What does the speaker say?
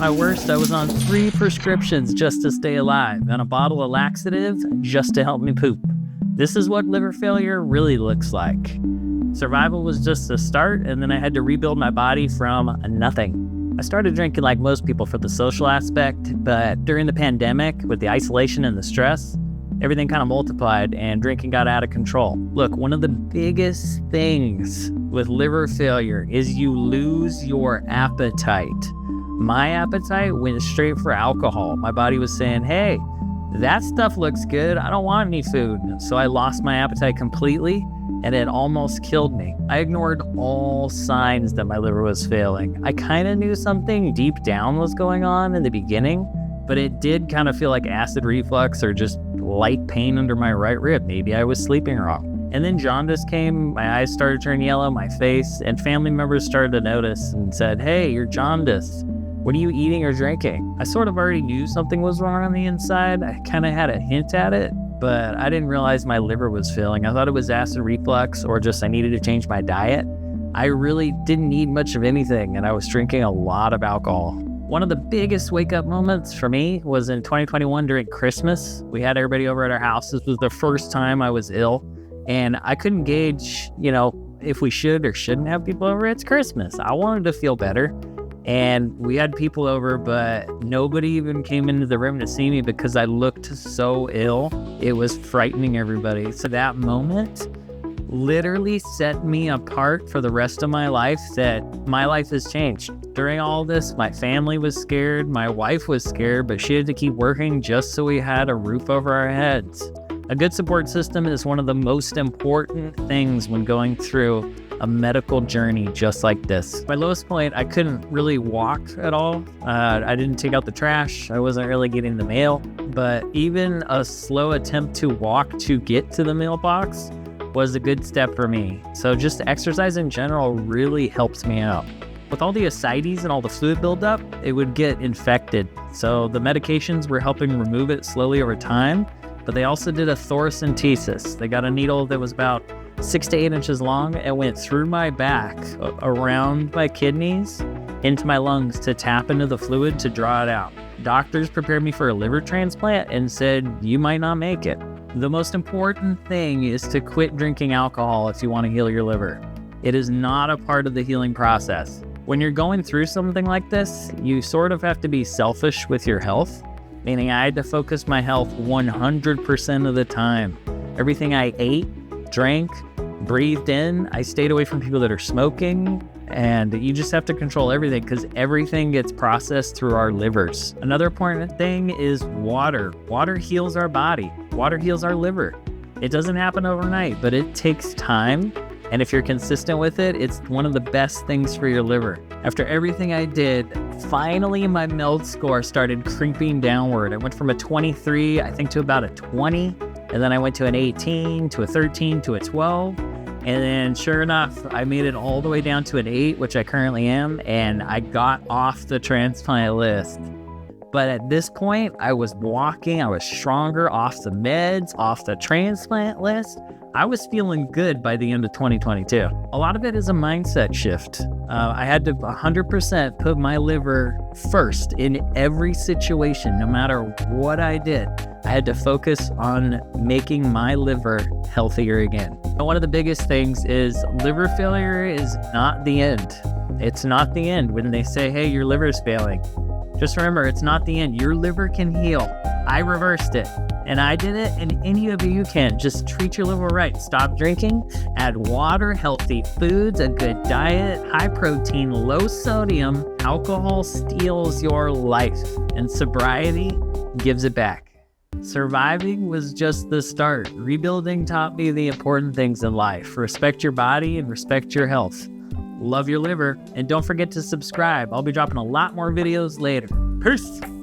my worst, I was on 3 prescriptions just to stay alive and a bottle of laxative just to help me poop. This is what liver failure really looks like. Survival was just the start, and then I had to rebuild my body from nothing. I started drinking like most people for the social aspect, but during the pandemic, with the isolation and the stress, everything kind of multiplied and drinking got out of control. Look, one of the biggest things with liver failure is you lose your appetite. My appetite went straight for alcohol. My body was saying, hey, that stuff looks good. I don't want any food. So I lost my appetite completely, and it almost killed me. I ignored all signs that my liver was failing. I kind of knew something deep down was going on in the beginning, but it did kind of feel like acid reflux or just light pain under my right rib. Maybe I was sleeping wrong. And then jaundice came, my eyes started turning yellow, my face, and family members started to notice and said, hey, you're jaundiced. What are you eating or drinking? I sort of already knew something was wrong on the inside. I kind of had a hint at it, but I didn't realize my liver was failing. I thought it was acid reflux or just I needed to change my diet. I really didn't need much of anything, and I was drinking a lot of alcohol. One of the biggest wake-up moments for me was in 2021 during Christmas. We had everybody over at our house. This was the first time I was ill, and I couldn't gauge, if we should or shouldn't have people over. It's Christmas. I wanted to feel better. And we had people over, but nobody even came into the room to see me because I looked so ill. It was frightening everybody. So that moment literally set me apart for the rest of my life, that my life has changed. During all this, my family was scared. My wife was scared, but she had to keep working just so we had a roof over our heads. A good support system is one of the most important things when going through a medical journey just like this. My lowest point, I couldn't really walk at all. I didn't take out the trash. I wasn't really getting the mail, but even a slow attempt to walk to get to the mailbox was a good step for me. So just exercise in general really helps me out. With all the ascites and all the fluid buildup, it would get infected. So the medications were helping remove it slowly over time, but they also did a thoracentesis. They got a needle that was about 6 to 8 inches long and went through my back, around my kidneys, into my lungs to tap into the fluid to draw it out. Doctors prepared me for a liver transplant and said, you might not make it. The most important thing is to quit drinking alcohol if you want to heal your liver. It is not a part of the healing process. When you're going through something like this, you sort of have to be selfish with your health, meaning I had to focus my health 100% of the time. Everything I ate, drank, breathed in, I stayed away from people that are smoking, and you just have to control everything because everything gets processed through our livers. Another important thing is water. Water heals our body. Water heals our liver. It doesn't happen overnight, but it takes time. And if you're consistent with it, it's one of the best things for your liver. After everything I did, finally my MELD score started creeping downward. I went from a 23, I think, to about a 20. And then I went to an 18, to a 13, to a 12. And then sure enough, I made it all the way down to an 8, which I currently am. And I got off the transplant list. But at this point, I was walking, I was stronger, off the meds, off the transplant list. I was feeling good by the end of 2022. A lot of it is a mindset shift. I had to 100% put my liver first in every situation, no matter what I did. I had to focus on making my liver healthier again. And one of the biggest things is liver failure is not the end. It's not the end. When they say, hey, your liver is failing, just remember, it's not the end. Your liver can heal. I reversed it, and I did it, and any of you can. Just treat your liver right. Stop drinking, add water, healthy foods, a good diet, high protein, low sodium. Alcohol steals your life, and sobriety gives it back. Surviving was just the start. Rebuilding taught me the important things in life. Respect your body and respect your health. Love your liver, and don't forget to subscribe. I'll be dropping a lot more videos later. Peace!